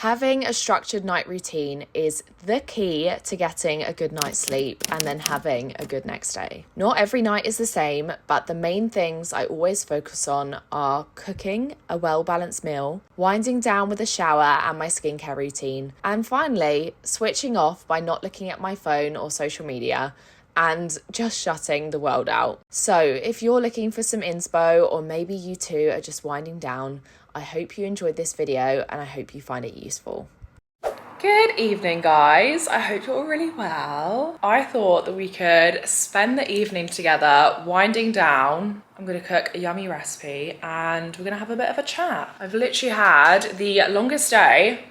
Having a structured night routine is the key to getting a good night's sleep and then having a good next day. Not every night is the same, but the main things I always focus on are cooking a well-balanced meal, winding down with a shower and my skincare routine, and finally, switching off by not looking at my phone or social media and just shutting the world out. So if you're looking for some inspo, or maybe you too are just winding down, I hope you enjoyed this video and I hope you find it useful. Good evening, guys. I hope you're all really well. I thought that we could spend the evening together winding down. I'm gonna cook a yummy recipe and we're gonna have a bit of a chat. I've literally had the longest day,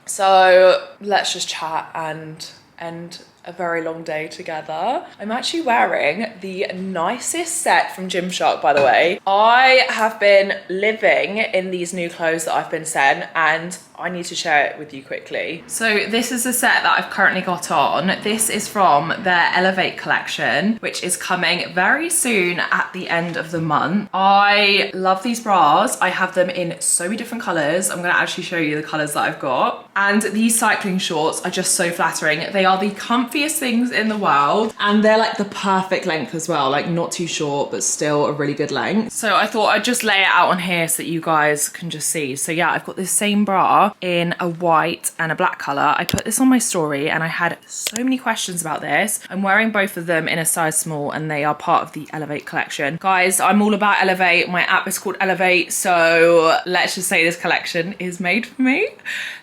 so let's just chat and end a very long day together. I'm actually wearing the nicest set from Gymshark, by the way. I have been living in these new clothes that I've been sent and I need to share it with you quickly. So this is the set that I've currently got on. This is from their Elevate collection, which is coming very soon at the end of the month. I love these bras. I have them in so many different colors. I'm gonna actually show you the colors that I've got. And these cycling shorts are just so flattering. They are the comfiest things in the world and they're like the perfect length as well, like not too short but still a really good length. So I thought I'd just lay it out on here so that you guys can just see. So yeah, I've got this same bra in a white and a black color. I put this on my story and I had so many questions about this. I'm wearing both of them in a size small and they are part of the Elevate collection. Guys, I'm all about Elevate. My app is called Elevate, so let's just say this collection is made for me.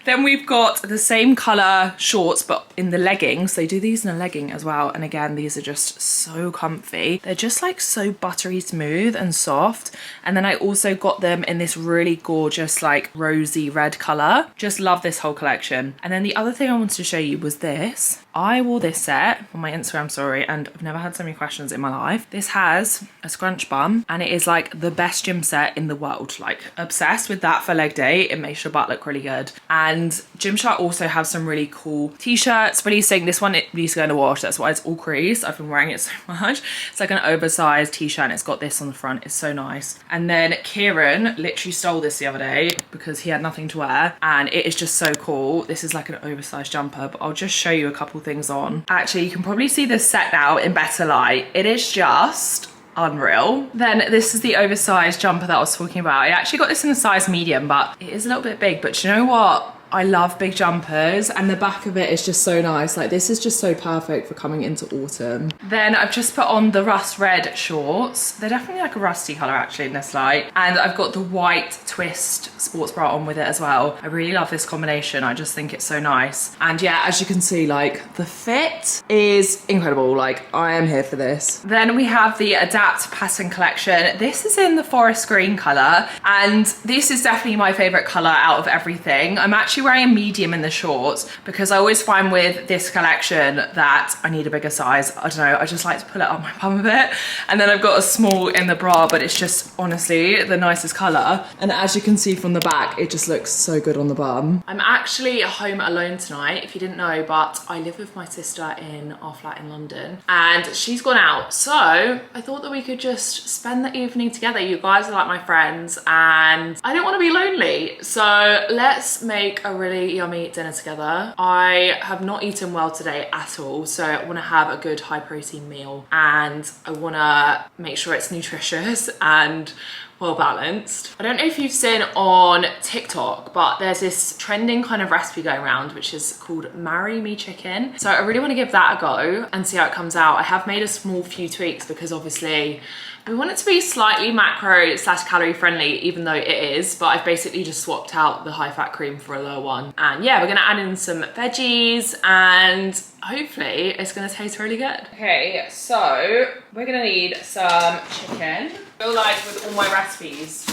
Then we've got the same color shorts but in the leggings. They do these in a legging as well, and again these are just so comfy. They're just like so buttery smooth and soft. And then I also got them in this really gorgeous like rosy red color. Just love this whole collection. And then the other thing I wanted to show you was this. I wore this set on my Instagram story and I've never had so many questions in my life. This has a scrunch bum and it is like the best gym set in the world. Like obsessed with that for leg day. It makes your butt look really good. And Gymshark also have some really cool t-shirts releasing. This one it needs to go in the wash. That's why it's all creased. I've been wearing it so much. It's like an oversized t-shirt and it's got this on the front. It's so nice. And then Kieran literally stole this the other day because he had nothing to wear and it is just so cool. This is like an oversized jumper, but I'll just show you a couple things on. Actually, you can probably see this set now in better light. It is just unreal. Then this is the oversized jumper that I was talking about. I actually got this in a size medium, but it is a little bit big. But you know what? I love big jumpers and the back of it is just so nice. Like this is just so perfect for coming into autumn. Then I've just put on the rust red shorts. They're definitely like a rusty color actually in this light. And I've got the white twist sports bra on with it as well. I really love this combination. I just think it's so nice. And yeah, as you can see, like the fit is incredible. Like I am here for this. Then we have the Adapt Pattern collection. This is in the forest green color and this is definitely my favorite color out of everything. I'm actually wearing a medium in the shorts because I always find with this collection that I need a bigger size. I don't know, I just like to pull it up my bum a bit. And then I've got a small in the bra, but it's just honestly the nicest color. And as you can see from the back, it just looks so good on the bum. I'm actually home alone tonight, if you didn't know, but I live with my sister in our flat in London and she's gone out. So I thought that we could just spend the evening together. You guys are like my friends and I don't want to be lonely. So let's make a really yummy dinner together. I have not eaten well today at all, so I want to have a good high protein meal and I want to make sure it's nutritious and well balanced. I don't know if you've seen on TikTok, but there's this trending kind of recipe going around which is called Marry Me Chicken. So I really want to give that a go and see how it comes out. I have made a small few tweaks because obviously we want it to be slightly macro / calorie friendly, even though it is, but I've basically just swapped out the high fat cream for a low one. And yeah, we're gonna add in some veggies and hopefully it's gonna taste really good. Okay, so we're gonna need some chicken. I feel like with all my recipes,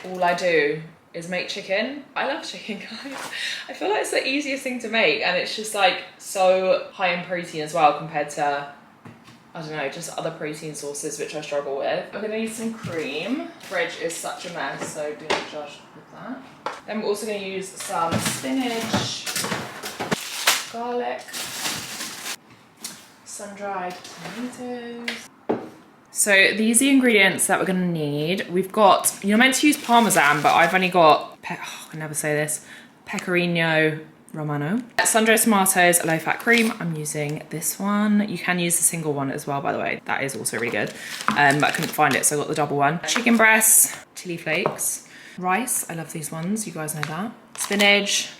all I do is make chicken. I love chicken, guys. I feel like it's the easiest thing to make and it's just like so high in protein as well compared to, I don't know, just other protein sources which I struggle with. I'm gonna need some cream. Fridge is such a mess, so do not judge with that. Then we're also gonna use some spinach, garlic, sun-dried tomatoes. So these are the ingredients that we're gonna need. We've got, you're meant to use parmesan, but I've only got, I can never say this, pecorino romano. Sun-dried tomatoes, low-fat cream. I'm using this one. You can use the single one as well, by the way. That is also really good. But I couldn't find it, so I got the double one. Chicken breasts, chili flakes, rice. I love these ones. You guys know that. Spinach,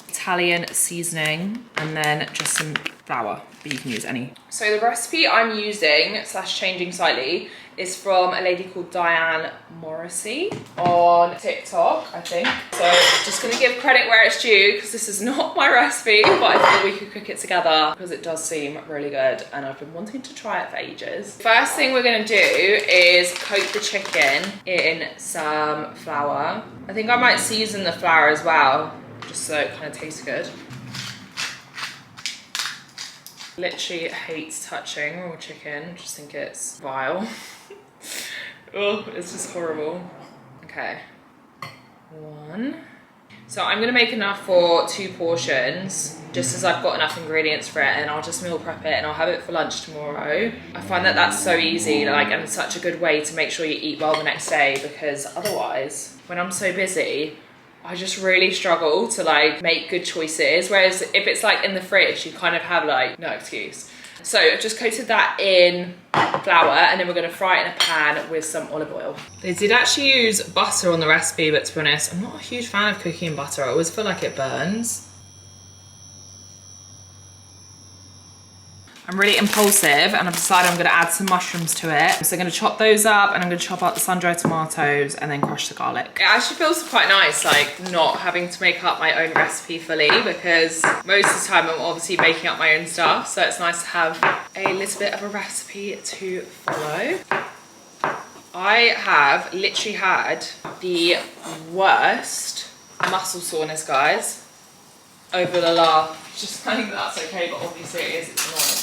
Italian seasoning, and then just some flour, but you can use any. So the recipe I'm using / changing slightly is from a lady called Diane Morrissey on TikTok, I think. So just gonna give credit where it's due, because this is not my recipe, but I thought we could cook it together because it does seem really good and I've been wanting to try it for ages. First thing we're gonna do is coat the chicken in some flour. I think I might season the flour as well, just so it kind of tastes good. Literally hates touching raw chicken, just think it's vile. Oh, it's just horrible. Okay, 1. So I'm gonna make enough for 2 portions, just as I've got enough ingredients for it, and I'll just meal prep it and I'll have it for lunch tomorrow. I find that that's so easy, like, and it's such a good way to make sure you eat well the next day, because otherwise, when I'm so busy, I just really struggle to like make good choices. Whereas if it's like in the fridge, you kind of have like no excuse. So I've just coated that in flour, and then we're gonna fry it in a pan with some olive oil. They did actually use butter on the recipe, but to be honest, I'm not a huge fan of cooking in butter. I always feel like it burns. I'm really impulsive, and I've decided I'm gonna add some mushrooms to it. So I'm gonna chop those up, and I'm gonna chop up the sun-dried tomatoes and then crush the garlic. It actually feels quite nice, like not having to make up my own recipe fully, because most of the time I'm obviously making up my own stuff. So it's nice to have a little bit of a recipe to follow. I have literally had the worst muscle soreness, guys, over the last, just saying that's okay, but obviously it is, it's annoying.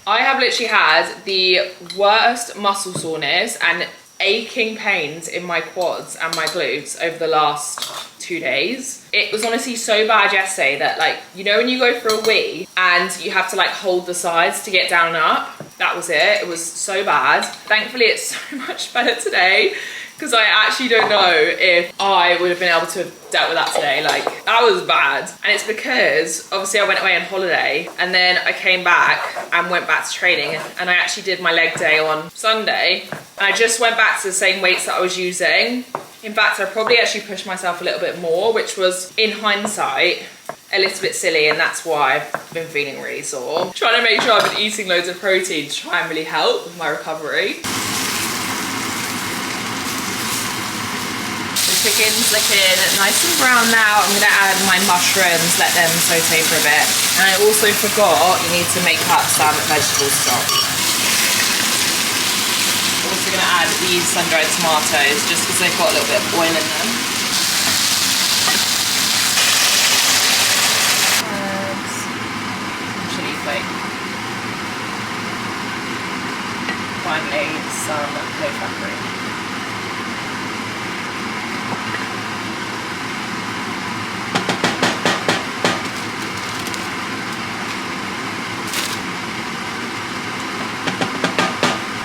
I have literally had the worst muscle soreness and aching pains in my quads and my glutes over the last 2 days. It was honestly so bad yesterday that, like, you know when you go for a wee and you have to like hold the sides to get down and up? That was it. It was so bad. Thankfully it's so much better today, because I actually don't know if I would have been able to have dealt with that today. Like, that was bad. And it's because obviously I went away on holiday, and then I came back and went back to training, and I actually did my leg day on Sunday, and I just went back to the same weights that I was using. In fact, I probably actually pushed myself a little bit more, which was, in hindsight, a little bit silly, and that's why I've been feeling really sore. Trying to make sure I've been eating loads of protein to try and really help with my recovery. Chicken's looking nice and brown now. I'm gonna add my mushrooms, let them saute for a bit. And I also forgot you need to make up some vegetable stock. Also gonna add these sun-dried tomatoes just because they've got a little bit of oil in them. Herbs, chili flake. Finally, some low-fat cream.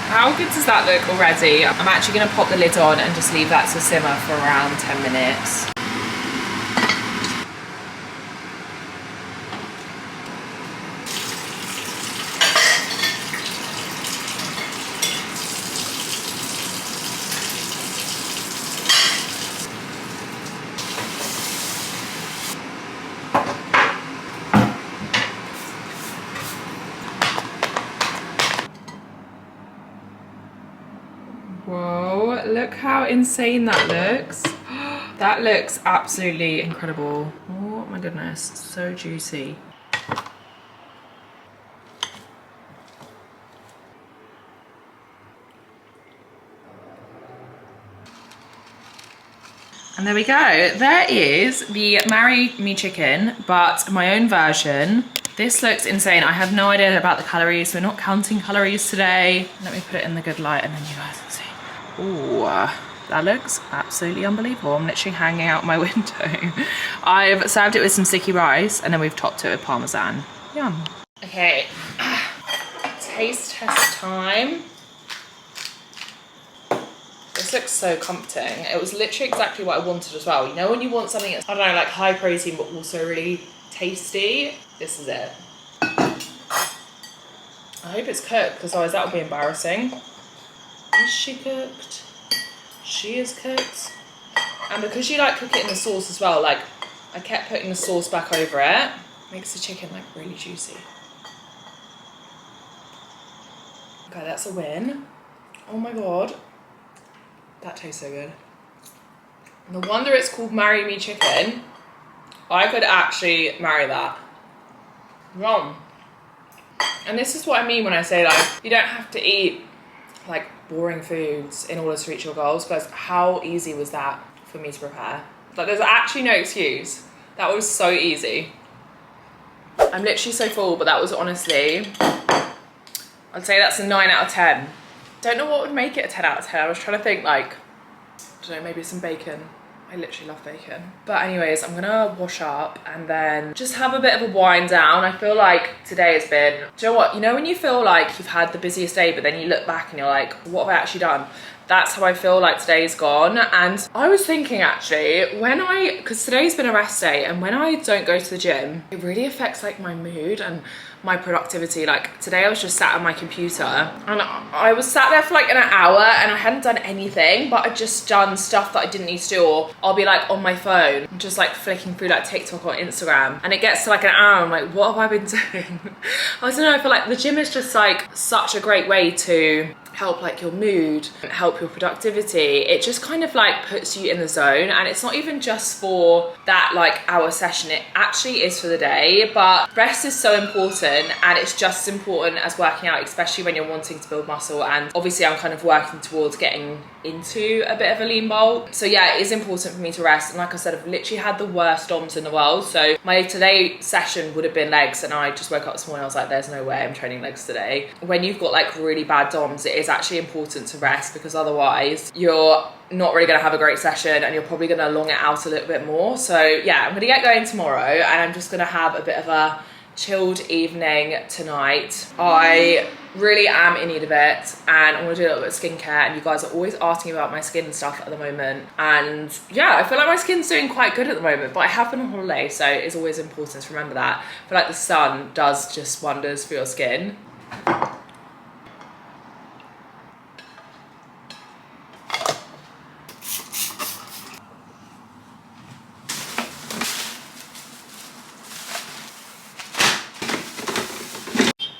How good does that look already? I'm actually gonna pop the lid on and just leave that to simmer for around 10 minutes. Whoa, look how insane that looks. That looks absolutely incredible. Oh my goodness, so juicy. And there we go. There is the Marry Me chicken, but my own version. This looks insane. I have no idea about the calories. We're not counting calories today. Let me put it in the good light and then you guys can see. Ooh, that looks absolutely unbelievable. I'm literally hanging out my window. I've served it with some sticky rice, and then we've topped it with parmesan. Yum. Okay, taste test time. This just looks so comforting. It was literally exactly what I wanted as well. You know when you want something that's, I don't know, like high protein but also really tasty? This is it. I hope it's cooked because otherwise that would be embarrassing. Is she cooked? She is cooked. And because you like cook it in the sauce as well, like I kept putting the sauce back over it. Makes the chicken like really juicy. Okay, that's a win. Oh my God. That tastes so good. No wonder it's called Marry Me Chicken. I could actually marry that. Yum. And this is what I mean when I say like, you don't have to eat like boring foods in order to reach your goals, because how easy was that for me to prepare? Like there's actually no excuse. That was so easy. I'm literally so full, but that was honestly, I'd say that's a 9 out of 10. Don't know what would make it a 10 out of 10. I was trying to think like, I don't know, maybe some bacon. I literally love bacon. But anyways, I'm gonna wash up and then just have a bit of a wind down. I feel like today has been, do you know what? You know when you feel like you've had the busiest day, but then you look back and you're like, what have I actually done? That's how I feel like today's gone. And I was thinking actually, because today's been a rest day, and when I don't go to the gym, it really affects like my mood and my productivity. Like today I was just sat on my computer and I was sat there for like an hour and I hadn't done anything, but I'd just done stuff that I didn't need to do, or I'll be like on my phone just like flicking through like TikTok or Instagram, and it gets to like an hour, I'm like, what have I been doing? I don't know, I feel like the gym is just like such a great way to help like your mood, help your productivity. It just kind of like puts you in the zone, and it's not even just for that like hour session, it actually is for the day. But rest is so important, and it's just as important as working out, especially when you're wanting to build muscle. And obviously I'm kind of working towards getting into a bit of a lean bulk, so yeah, it is important for me to rest. And like I said, I've literally had the worst DOMs in the world, so my today session would have been legs, and I just woke up this morning, I was like, there's no way I'm training legs today. When you've got like really bad DOMs, it is actually important to rest, because otherwise you're not really going to have a great session and you're probably going to long it out a little bit more. So yeah, I'm going to get going tomorrow, and I'm just going to have a bit of a chilled evening tonight. I really am in need of it, and I want to do a little bit of skincare, and you guys are always asking about my skin and stuff at the moment, and yeah, I feel like my skin's doing quite good at the moment, but I have been on holiday, so it's always important to remember that. I feel like the sun does just wonders for your skin.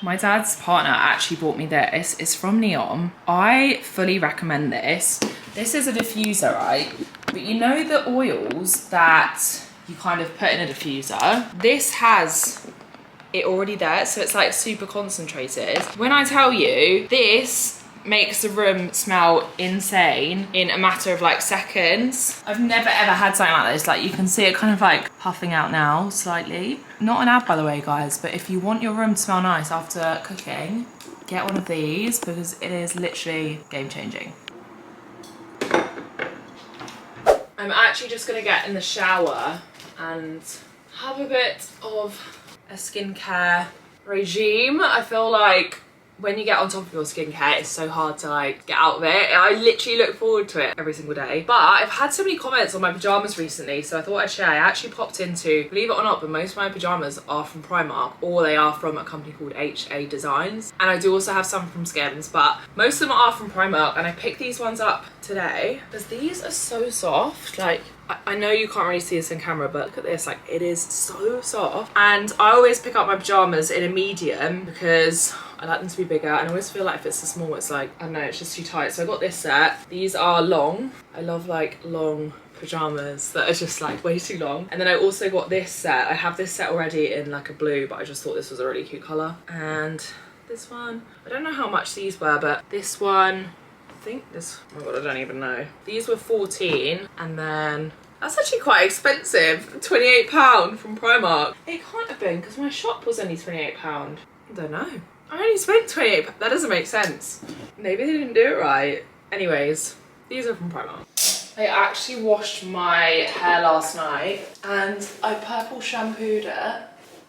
My dad's partner actually bought me this. It's from Neom. I fully recommend this. This is a diffuser, right? But you know the oils that you kind of put in a diffuser? This has it already there, so it's like super concentrated. When I tell you, this makes the room smell insane in a matter of like seconds. I've never ever had something like this. Like you can see it kind of like puffing out now slightly. Not an ad by the way guys, but if you want your room to smell nice after cooking, get one of these, because it is literally game changing. I'm actually just gonna get in the shower and have a bit of a skincare regime. I feel like when you get on top of your skincare, it's so hard to like get out of it. I literally look forward to it every single day. But I've had so many comments on my pajamas recently, so I thought I'd share. I actually popped into, believe it or not, but most of my pajamas are from Primark, or they are from a company called HA Designs. And I do also have some from Skims, but most of them are from Primark, and I picked these ones up today because these are so soft. Like, I know you can't really see this in camera, but look at this, like it is so soft. And I always pick up my pajamas in a medium because I like them to be bigger, and I always feel like if it's a small, it's like, I don't know, it's just too tight. So I got this set. These are long. I love like long pajamas that are just like way too long. And then I also got this set. I have this set already in like a blue, but I just thought this was a really cute color. And this one, I don't know how much these were, but this one, I think this, oh my god, I don't even know. These were 14, and then that's actually quite expensive, £28 from Primark. It can't have been, because my shop was only £28. I don't know. I only spent 28, that doesn't make sense. Maybe they didn't do it right. Anyways, these are from Primark. I actually washed my hair last night and I purple shampooed it.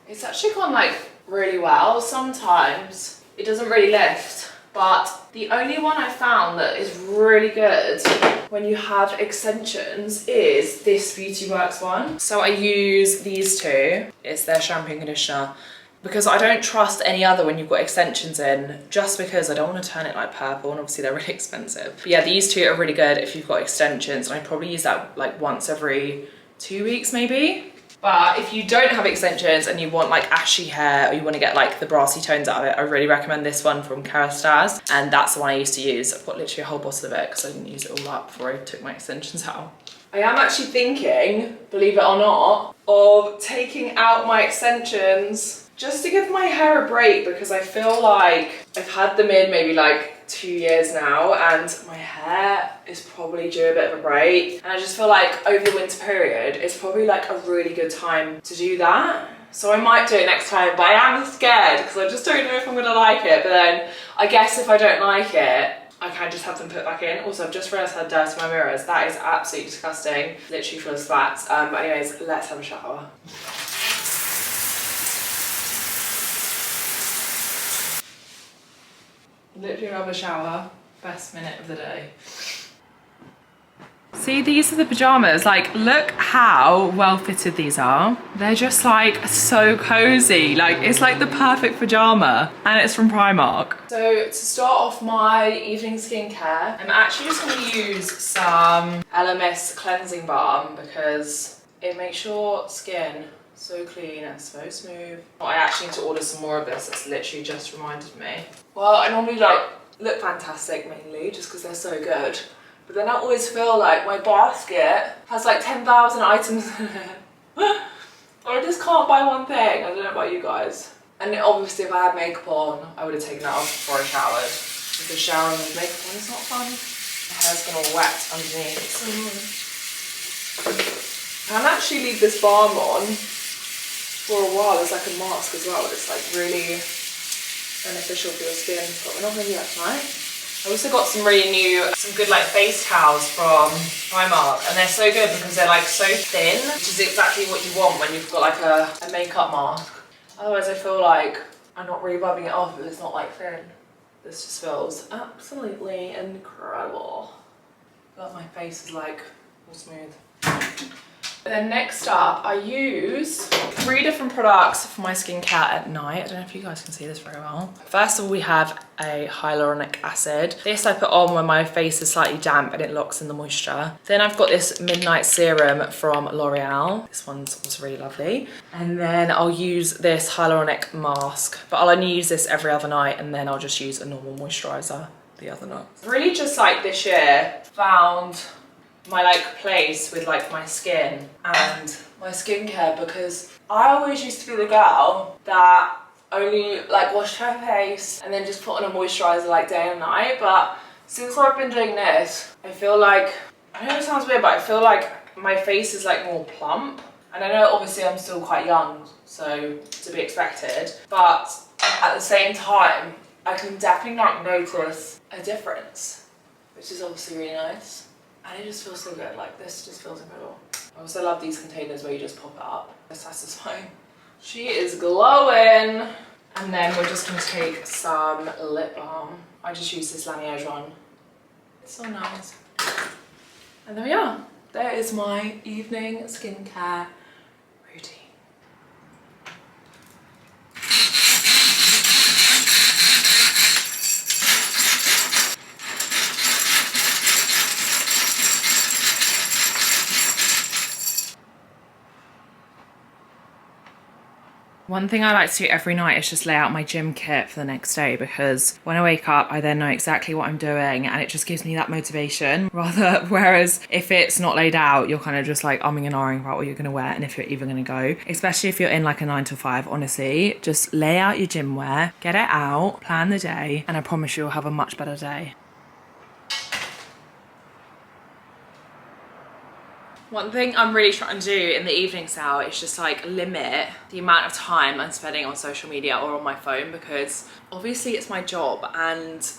It's actually gone like really well. Sometimes it doesn't really lift, But the only one I found that is really good when you have extensions is this Beauty Works one. So I use these two. It's their shampoo and conditioner, because I don't trust any other when you've got extensions in, just because I don't want to turn it like purple, and obviously they're really expensive. But yeah, these two are really good if you've got extensions, and I probably use that like once every 2 weeks maybe. But if you don't have extensions and you want like ashy hair, or you want to get like the brassy tones out of it, I really recommend this one from Kerastase, and that's the one I used to use. I've got literally a whole bottle of it because I didn't use it all up before I took my extensions out. I am actually thinking, believe it or not, of taking out my extensions just to give my hair a break, because I feel like I've had them in maybe like 2 years now, and my hair is probably due a bit of a break, and I just feel like over the winter period it's probably like a really good time to do that. So I might do it next time, but I am scared because I just don't know if I'm gonna like it. But then I guess if I don't like it, I can just have them put back in. Also, I've just realised how dirty my mirror is. That is absolutely disgusting. Literally full of slats. But anyways, let's have a shower. Literally another shower. Best minute of the day. See, these are the pajamas. Like, look how well fitted these are. They're just like so cozy. Like, it's like the perfect pajama, and it's from Primark. So to start off my evening skincare, I'm actually just gonna use some LMS cleansing balm, because it makes your skin so clean and so smooth. I actually need to order some more of this. It's literally just reminded me. Well, I normally like look fantastic mainly just because they're so good. But then I always feel like my basket has like 10,000 items in it. Or I just can't buy one thing. I don't know about you guys. And obviously if I had makeup on, I would have taken that off before I showered. Because showering with makeup on is not fun. My hair's gone all wet underneath. I can actually leave this balm on for a while. It's like a mask as well. It's like really beneficial for your skin. But we're not going to do that tonight. I also got some good like face towels from Primark, and they're so good because they're like so thin, which is exactly what you want when you've got like a makeup mask. Otherwise I feel like I'm not really rubbing it off if it's not like thin. This just feels absolutely incredible. But my face is like all smooth. Then next up, I use 3 different products for my skincare at night. I don't know if you guys can see this very well. First of all, we have a hyaluronic acid. This I put on when my face is slightly damp and it locks in the moisture. Then I've got this midnight serum from L'Oreal. This one's also really lovely. And then I'll use this hyaluronic mask, but I'll only use this every other night, and then I'll just use a normal moisturizer the other night. Really just like this year found my like place with like my skin and my skincare, because I always used to be the girl that only like washed her face and then just put on a moisturizer like day and night. But since I've been doing this, I feel like, I know it sounds weird, but I feel like my face is like more plump. And I know obviously I'm still quite young, so to be expected, but at the same time I can definitely not notice a difference, which is obviously really nice. And it just feels so good. Like, this just feels incredible. I also love these containers where you just pop it up. It's satisfying. She is glowing. And then we're just going to take some lip balm. I just use this Laneige one. It's so nice. And there we are. There is my evening skincare routine. One thing I like to do every night is just lay out my gym kit for the next day, because when I wake up, I then know exactly what I'm doing, and it just gives me that motivation. Whereas if it's not laid out, you're kind of just like umming and ahhing about what you're gonna wear and if you're even gonna go. Especially if you're in like a 9 to 5, honestly, just lay out your gym wear, get it out, plan the day, and I promise you'll have a much better day. One thing I'm really trying to do in the evenings now is just like limit the amount of time I'm spending on social media or on my phone, because obviously it's my job, and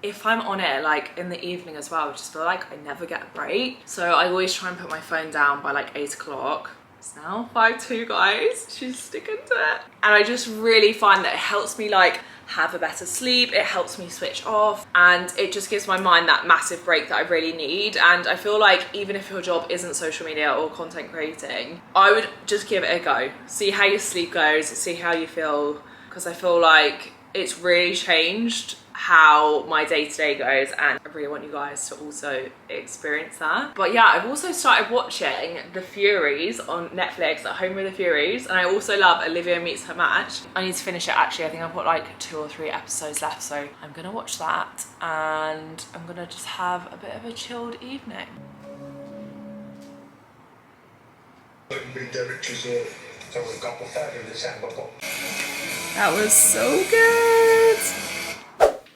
if I'm on it like in the evening as well, I just feel like I never get a break. So I always try and put my phone down by like 8 o'clock, It's now 5:02, guys. She's sticking to it. And I just really find that it helps me like have a better sleep. It helps me switch off, and it just gives my mind that massive break that I really need. And I feel like even if your job isn't social media or content creating, I would just give it a go. See how your sleep goes, see how you feel, because I feel like it's really changed how my day-to-day goes, and I really want you guys to also experience that. But yeah, I've also started watching The Furies on Netflix, at Home with the Furies, and I also love Olivia Meets Her Match. I need to finish it actually. I think I've got like 2 or 3 episodes left, so I'm gonna watch that and I'm gonna just have a bit of a chilled evening. That was so good.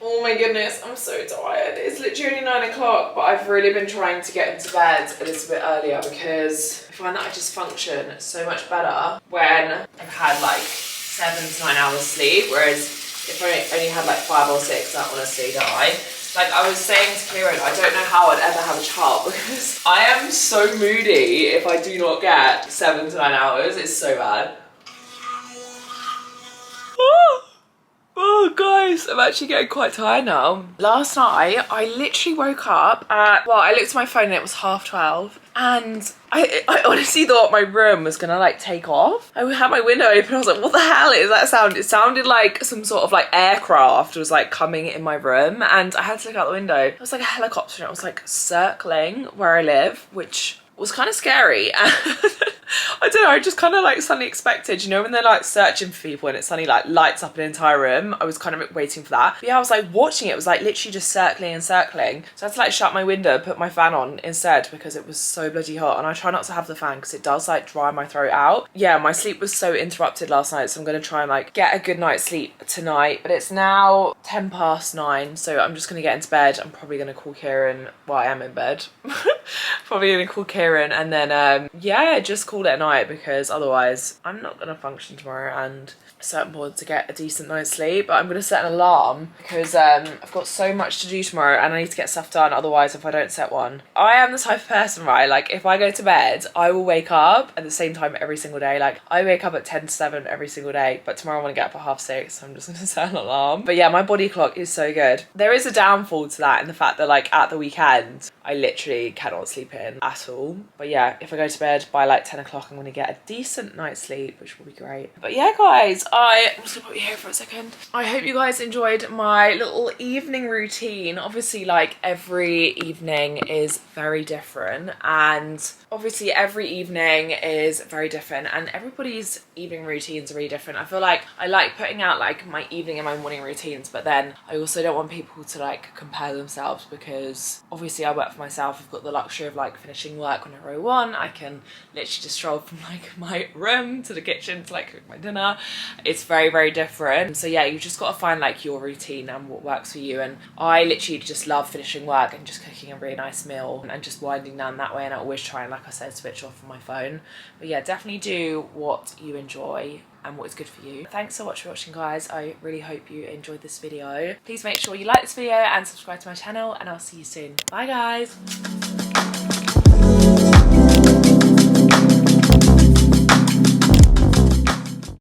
Oh my goodness, I'm so tired. It's literally only 9 o'clock, but I've really been trying to get into bed a little bit earlier because I find that I just function so much better when I've had like 7 to 9 hours sleep, whereas if I only had like 5 or 6, I honestly die. Like I was saying to Kieran, I don't know how I'd ever have a child because I am so moody if I do not get 7 to 9 hours. It's so bad. Oh guys, I'm actually getting quite tired now. Last night, I literally woke up at, well, I looked at my phone and it was 12:30, and I honestly thought my room was gonna like take off. I had my window open, I was like, what the hell is that sound? It sounded like some sort of like aircraft was like coming in my room, and I had to look out the window. It was like a helicopter and it was like circling where I live, which was kind of scary. I don't know, I just kind of like suddenly expected, you know, when they're like searching for people and it suddenly like lights up an entire room. I was kind of waiting for that. But yeah, I was like watching it, was like literally just circling and circling. So I had to like shut my window, put my fan on instead because it was so bloody hot. And I try not to have the fan because it does like dry my throat out. Yeah, my sleep was so interrupted last night, so I'm going to try and like get a good night's sleep tonight. But it's now 9:10, so I'm just going to get into bed. I'm probably going to call Kieran. Well, I am in bed. Probably going to call Kieran and then yeah, just call it a night, because otherwise I'm not gonna function tomorrow and so important to get a decent night's sleep. But I'm gonna set an alarm because I've got so much to do tomorrow and I need to get stuff done, otherwise if I don't set one. I am the type of person, right, like if I go to bed I will wake up at the same time every single day. Like I wake up at 10 to 7 every single day, but tomorrow I want to get up at 6:30, so I'm just gonna set an alarm. But yeah, my body clock is so good. There is a downfall to that in the fact that like at the weekend I literally cannot sleep in at all. But yeah, if I go to bed by like 10 o'clock I'm gonna get a decent night's sleep, which will be great. But yeah guys, I'm just gonna put you here for a second. I hope you guys enjoyed my little evening routine. Obviously like every evening is very different, and obviously every evening is very different, and everybody's evening routines are really different. I feel like I like putting out like my evening and my morning routines, but then I also don't want people to like compare themselves, because obviously I work for myself. I've got the luxury of like finishing work whenever I want. I can literally just stroll from like my room to the kitchen to like cook my dinner. It's very, very different. So yeah, you just got to find like your routine and what works for you. And I literally just love finishing work and just cooking a really nice meal and just winding down that way. And I always try and, like I said, switch off from my phone. But yeah, definitely do what you enjoy and what is good for you. Thanks so much for watching guys. I really hope you enjoyed this video. Please make sure you like this video and subscribe to my channel, and I'll see you soon. Bye guys.